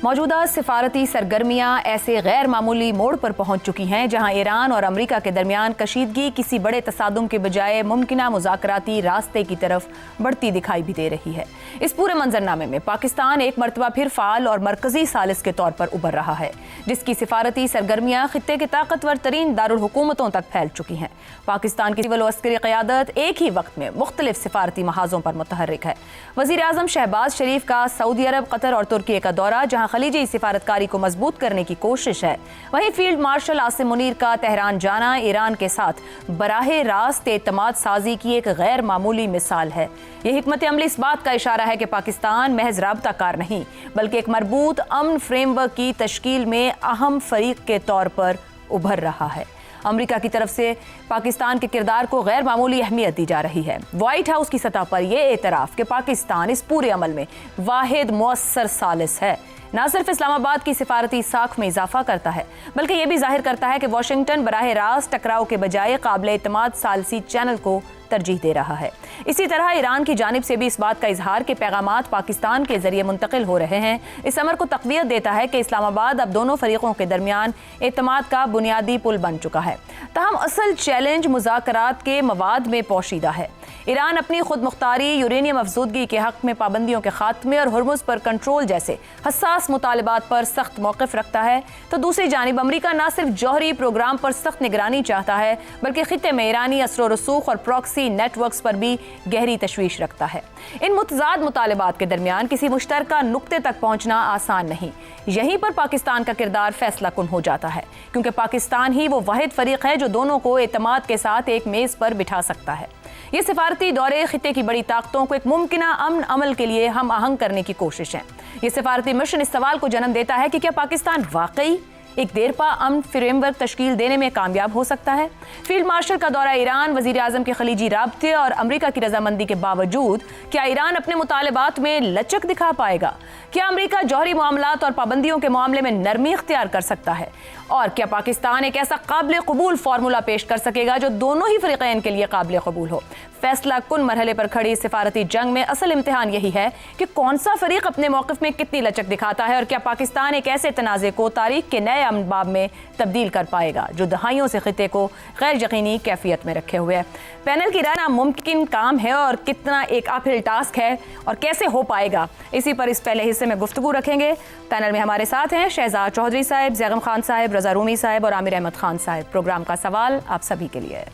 موجودہ سفارتی سرگرمیاں ایسے غیر معمولی موڑ پر پہنچ چکی ہیں جہاں ایران اور امریکہ کے درمیان کشیدگی کسی بڑے تصادم کے بجائے ممکنہ مذاکراتی راستے کی طرف بڑھتی دکھائی بھی دے رہی ہے۔ اس پورے منظرنامے میں پاکستان ایک مرتبہ پھر فعال اور مرکزی ثالث کے طور پر ابھر رہا ہے، جس کی سفارتی سرگرمیاں خطے کے طاقتور ترین دارالحکومتوں تک پھیل چکی ہیں۔ پاکستان کی سول و عسکری قیادت ایک ہی وقت میں مختلف سفارتی محاذوں پر متحرک ہے۔ وزیر اعظم شہباز شریف کا سعودی عرب، قطر اور ترکی کا دورہ، جہاں خلیجی سفارتکاری کو مضبوط کرنے کی کوشش ہے، وہیں فیلڈ مارشل عاصم منیر کا تہران جانا ایران کے ساتھ براہ راست اعتماد سازی کی ایک غیر معمولی مثال ہے۔ یہ حکمت عملی اس بات کا اشارہ ہے کہ پاکستان محض رابطہ کار نہیں بلکہ ایک مربوط امن فریم ورک کی تشکیل میں اہم فریق کے طور پر ابھر رہا ہے۔ امریکہ کی طرف سے پاکستان کے کردار کو غیر معمولی اہمیت دی جا رہی ہے۔ وائٹ ہاؤس کی سطح پر یہ اعتراف کہ پاکستان اس پورے عمل میں واحد مؤثر ثالث ہے، نہ صرف اسلام آباد کی سفارتی ساکھ میں اضافہ کرتا ہے بلکہ یہ بھی ظاہر کرتا ہے کہ واشنگٹن براہ راست ٹکراؤ کے بجائے قابل اعتماد ثالثی چینل کو ترجیح دے رہا ہے۔ اسی طرح ایران کی جانب سے بھی اس بات کا اظہار کہ پیغامات پاکستان کے ذریعے منتقل ہو رہے ہیں اس امر کو تقویت دیتا ہے کہ اسلام آباد اب دونوں فریقوں کے درمیان اعتماد کا بنیادی پل بن چکا ہے۔ تاہم اصل چیلنج مذاکرات کے مواد میں پوشیدہ ہے۔ ایران اپنی خود مختاری، یورینیم افزودگی کے حق میں پابندیوں کے خاتمے اور ہرمز پر کنٹرول جیسے حساس مطالبات پر سخت موقف رکھتا ہے، تو دوسری جانب امریکہ نہ صرف جوہری پروگرام پر سخت نگرانی چاہتا ہے بلکہ خطے میں ایرانی اثر و رسوخ اور پراکسی نیٹ ورکس پر بھی گہری تشویش رکھتا ہے۔ ان متضاد مطالبات کے درمیان کسی مشترکہ نقطے تک پہنچنا آسان نہیں۔ یہیں پر پاکستان کا کردار فیصلہ کن ہو جاتا ہے، کیونکہ پاکستان ہی وہ واحد فریق ہے جو دونوں کو اعتماد کے ساتھ ایک میز پر بٹھا سکتا ہے۔ یہ سفارتی دورے خطے کی بڑی طاقتوں کو ایک ممکنہ امن عمل کے لیے ہم آہنگ کرنے کی کوشش ہے۔ یہ سفارتی مشن اس سوال کو جنم دیتا ہے کہ کیا پاکستان واقعی ایک دیرپا امن فریم ورک تشکیل دینے میں کامیاب ہو سکتا ہے؟ فیلڈ مارشل کا دورہ ایران، وزیر اعظم کے خلیجی رابطے اور امریکہ کی رضامندی کے باوجود کیا ایران اپنے مطالبات میں لچک دکھا پائے گا؟ کیا امریکہ جوہری معاملات اور پابندیوں کے معاملے میں نرمی اختیار کر سکتا ہے؟ اور کیا پاکستان ایک ایسا قابل قبول فارمولا پیش کر سکے گا جو دونوں ہی فریقین کے لیے قابل قبول ہو؟ فیصلہ کن مرحلے پر کھڑی سفارتی جنگ میں اصل امتحان یہی ہے کہ کون سا فریق اپنے موقف میں کتنی لچک دکھاتا ہے، اور کیا پاکستان ایک ایسے تنازع کو تاریخ کے نئے امن باب میں تبدیل کر پائے گا جو دہائیوں سے خطے کو غیر یقینی کیفیت میں رکھے ہوئے ہے۔ پینل کی رائے ناممکن کام ہے اور کتنا ایک اپہل ٹاسک ہے اور کیسے ہو پائے گا، اسی پر اس پہلے حصے میں گفتگو رکھیں گے۔ پینل میں ہمارے ساتھ ہیں شہزاد چودھری صاحب، زیغم خان صاحب، رضا رومی صاحب اور عامر احمد خان صاحب۔ پروگرام کا سوال آپ سبھی کے لیے ہے۔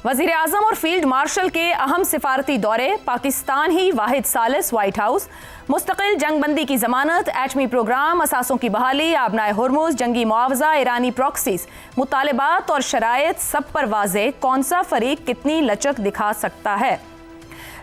وزیر اعظم اور فیلڈ مارشل کے اہم سفارتی دورے، پاکستان ہی واحد ثالث، وائٹ ہاؤس، مستقل جنگ بندی کی ضمانت، ایٹمی پروگرام، اثاثوں کی بحالی، آبنائے ہرمز، جنگی معاوضہ، ایرانی پراکسیز، مطالبات اور شرائط سب پر واضح کون سا فریق کتنی لچک دکھا سکتا ہے۔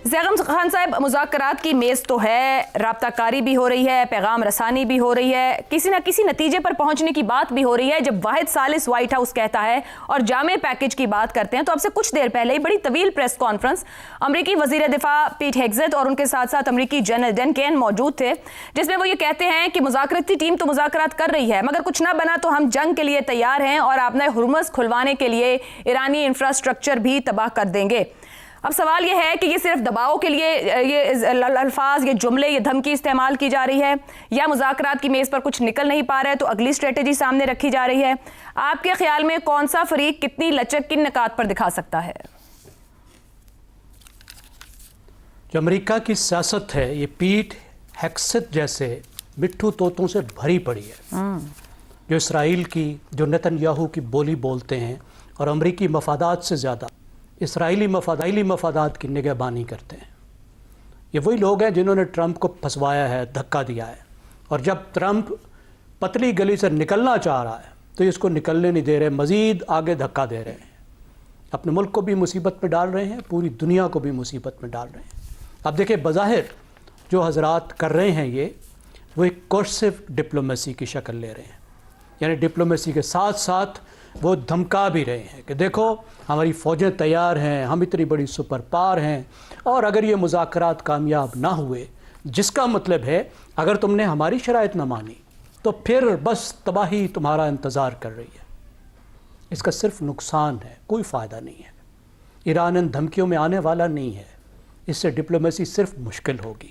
زیغم خان صاحب، مذاکرات کی میز تو ہے، رابطہ کاری بھی ہو رہی ہے، پیغام رسانی بھی ہو رہی ہے، کسی نہ کسی نتیجے پر پہنچنے کی بات بھی ہو رہی ہے۔ جب واحد ثالث وائٹ ہاؤس کہتا ہے اور جامع پیکج کی بات کرتے ہیں تو اب سے کچھ دیر پہلے ہی بڑی طویل پریس کانفرنس امریکی وزیر دفاع پیٹ ہیگزٹ اور ان کے ساتھ ساتھ امریکی جنرل ڈن کین موجود تھے، جس میں وہ یہ کہتے ہیں کہ مذاکراتی ٹیم تو مذاکرات کر رہی ہے مگر کچھ نہ بنا تو ہم جنگ کے لیے تیار ہیں اور آبنائے ہرمز کھلوانے کے لیے ایرانی انفراسٹرکچر بھی تباہ کر دیں گے۔ اب سوال یہ ہے کہ یہ صرف دباؤ کے لیے یہ الفاظ، یہ جملے، یہ دھمکی استعمال کی جا رہی ہے یا مذاکرات کی میز پر کچھ نکل نہیں پا رہا ہے تو اگلی اسٹریٹجی سامنے رکھی جا رہی ہے؟ آپ کے خیال میں کون سا فریق کتنی لچک کن نکات پر دکھا سکتا ہے؟ جو امریکہ کی سیاست ہے یہ پیٹ ہیگزٹ جیسے مٹھو طوطوں سے بھری پڑی ہے، جو اسرائیل کی، جو نیتن یاہو کی بولی بولتے ہیں اور امریکی مفادات سے زیادہ اسرائیلی مفادات کی نگہبانی کرتے ہیں۔ یہ وہی لوگ ہیں جنہوں نے ٹرمپ کو پھنسوایا ہے، دھکا دیا ہے، اور جب ٹرمپ پتلی گلی سے نکلنا چاہ رہا ہے تو اس کو نکلنے نہیں دے رہے، مزید آگے دھکا دے رہے ہیں، اپنے ملک کو بھی مصیبت میں ڈال رہے ہیں، پوری دنیا کو بھی مصیبت میں ڈال رہے ہیں۔ اب دیکھیں، بظاہر جو حضرات کر رہے ہیں وہ ایک کورسو ڈپلومیسی کی شکل لے رہے ہیں، یعنی ڈپلومیسی کے ساتھ ساتھ وہ دھمکا بھی رہے ہیں کہ دیکھو ہماری فوجیں تیار ہیں، ہم اتنی بڑی سپر پاور ہیں، اور اگر یہ مذاکرات کامیاب نہ ہوئے، جس کا مطلب ہے اگر تم نے ہماری شرائط نہ مانی تو پھر بس تباہی تمہارا انتظار کر رہی ہے۔ اس کا صرف نقصان ہے، کوئی فائدہ نہیں ہے۔ ایران ان دھمکیوں میں آنے والا نہیں ہے، اس سے ڈپلومیسی صرف مشکل ہوگی۔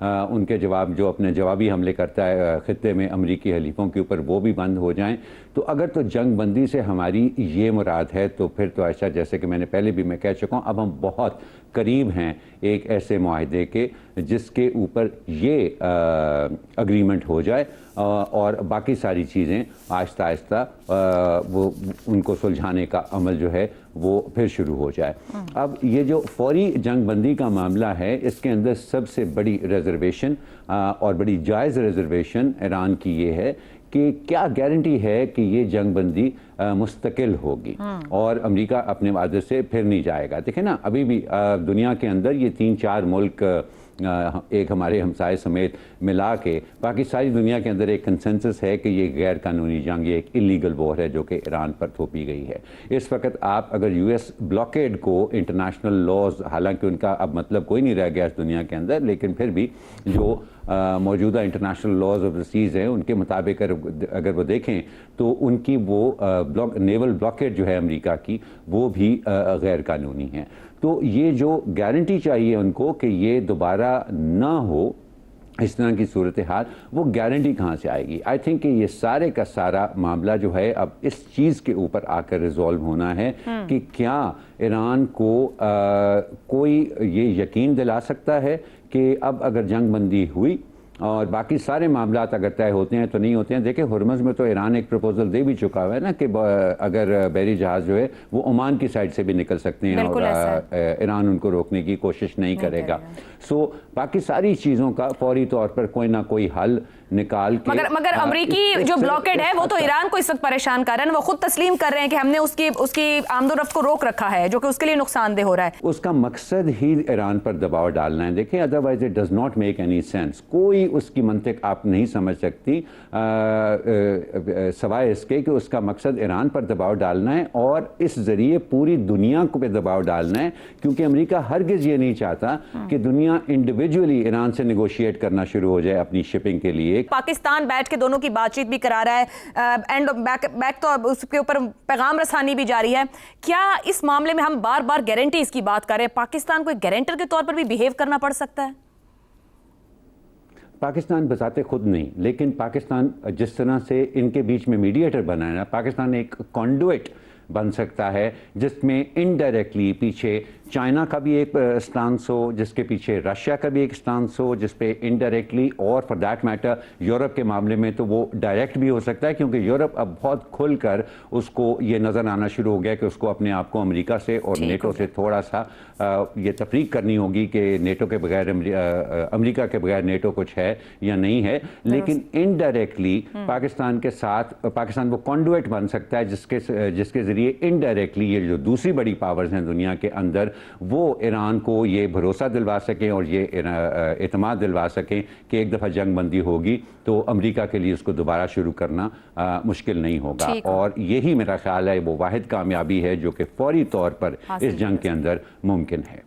ان کے جواب جو اپنے جوابی حملے کرتا ہے خطے میں امریکی حلیفوں کے اوپر وہ بھی بند ہو جائیں. تو اگر تو جنگ بندی سے ہماری یہ مراد ہے تو پھر تو ایسا جیسے کہ میں نے پہلے بھی میں کہہ چکا ہوں اب ہم بہت قریب ہیں ایک ایسے معاہدے کے جس کے اوپر یہ اگریمنٹ ہو جائے اور باقی ساری چیزیں آہستہ آہستہ وہ ان کو سلجھانے کا عمل جو ہے وہ پھر شروع ہو جائے. اب یہ جو فوری جنگ بندی کا معاملہ ہے اس کے اندر سب سے بڑی ریزرویشن اور بڑی جائز ریزرویشن ایران کی یہ ہے کہ کیا گارنٹی ہے کہ یہ جنگ بندی مستقل ہوگی اور امریکہ اپنے وعدے سے پھر نہیں جائے گا. دیکھیں نا ابھی بھی دنیا کے اندر یہ 3-4 ملک ایک ہمارے ہمسائے سمیت ملا کے باقی ساری دنیا کے اندر ایک کنسنسس ہے کہ یہ غیر قانونی جنگ یہ ایک اللیگل وار ہے جو کہ ایران پر تھوپی گئی ہے. اس وقت آپ اگر یو ایس بلاکیڈ کو انٹرنیشنل لاز حالانکہ ان کا اب مطلب کوئی نہیں رہ گیا اس دنیا کے اندر لیکن پھر بھی جو موجودہ international laws of the seas ہیں ان کے مطابق اگر وہ دیکھیں تو ان کی وہ نیول بلاکیڈ جو ہے امریکہ کی وہ بھی غیر قانونی ہے. تو یہ جو گارنٹی چاہیے ان کو کہ یہ دوبارہ نہ ہو اس طرح کی صورتحال وہ گارنٹی کہاں سے آئے گی. آئی تھنک کہ یہ سارے کا سارا معاملہ جو ہے اب اس چیز کے اوپر آ کر ریزالو ہونا ہے کہ کیا ایران کو کوئی یہ یقین دلا سکتا ہے کہ اب اگر جنگ بندی ہوئی اور باقی سارے معاملات اگر طے ہوتے ہیں تو نہیں ہوتے ہیں. دیکھیں ہرمز میں تو ایران ایک پروپوزل دے بھی چکا ہوا ہے نا کہ اگر بحری جہاز جو ہے وہ عمان کی سائڈ سے بھی نکل سکتے ہیں اور ایران ان کو روکنے کی کوشش نہیں کرے گا. سو باقی ساری چیزوں کا فوری طور پر کوئی نہ کوئی حل نکال کے مگر امریکی جو بلاکیڈ ہے وہ تو ایران کو اس وقت پریشان کر رہے ہیں. وہ خود تسلیم کر رہے ہیں کہ ہم نے اس کی آمد و رفت کو روک رکھا ہے جو کہ اس کے لیے نقصان دہ ہو رہا ہے. اس کا مقصد ہی ایران پر دباؤ ڈالنا ہے. دیکھیں otherwise it does not make any sense. کوئی اس کی منطق آپ نہیں سمجھ سکتی سوائے اس کے کہ اس کا مقصد ایران پر دباؤ ڈالنا ہے اور اس ذریعے پوری دنیا کو پہ دباؤ ڈالنا ہے کیونکہ امریکہ ہرگز یہ نہیں چاہتا کہ دنیا انڈیویجولی ایران سے نیگوشیٹ کرنا شروع ہو جائے اپنی شپنگ کے لیے. پاکستان بیٹھ کے دونوں کی بات چیت بھی کرا رہا ہے اینڈ بیک تو اس کے اوپر پیغام رسانی بھی جاری ہے. کیا اس معاملے میں ہم بار بار گارنٹیز کی بات کر رہے ہیں پاکستان کو ایک گارنٹر کے طور پر بھی بیہیو کرنا پڑ سکتا ہے؟ پاکستان بذات خود نہیں لیکن پاکستان جس طرح سے ان کے بیچ میں میڈیٹر بنا ہے نا پاکستان ایک کانڈویٹ بن سکتا ہے جس میں انڈائریکٹلی پیچھے چائنا کا بھی ایک سٹانس ہو جس کے پیچھے رشیا کا بھی ایک سٹانس ہو جس پہ انڈائریکٹلی اور فار دیٹ میٹر یورپ کے معاملے میں تو وہ ڈائریکٹ بھی ہو سکتا ہے کیونکہ یورپ اب بہت کھل کر اس کو یہ نظر آنا شروع ہو گیا کہ اس کو اپنے آپ کو امریکہ سے اور نیٹو سے تھوڑا سا یہ تفریق کرنی ہوگی کہ نیٹو کے بغیر امریکہ کے بغیر نیٹو کچھ ہے یا نہیں ہے. لیکن انڈائریکٹلی پاکستان کے ساتھ پاکستان وہ کانڈویٹ بن سکتا ہے جس کے ذریعے انڈائریکٹلی یہ جو دوسری بڑی پاورز ہیں دنیا کے اندر وہ ایران کو یہ بھروسہ دلوا سکیں اور یہ اعتماد دلوا سکیں کہ ایک دفعہ جنگ بندی ہوگی تو امریکہ کے لیے اس کو دوبارہ شروع کرنا مشکل نہیں ہوگا. اور یہی میرا خیال ہے وہ واحد کامیابی ہے جو کہ فوری طور پر اس جنگ کے اندر ممکن ہے.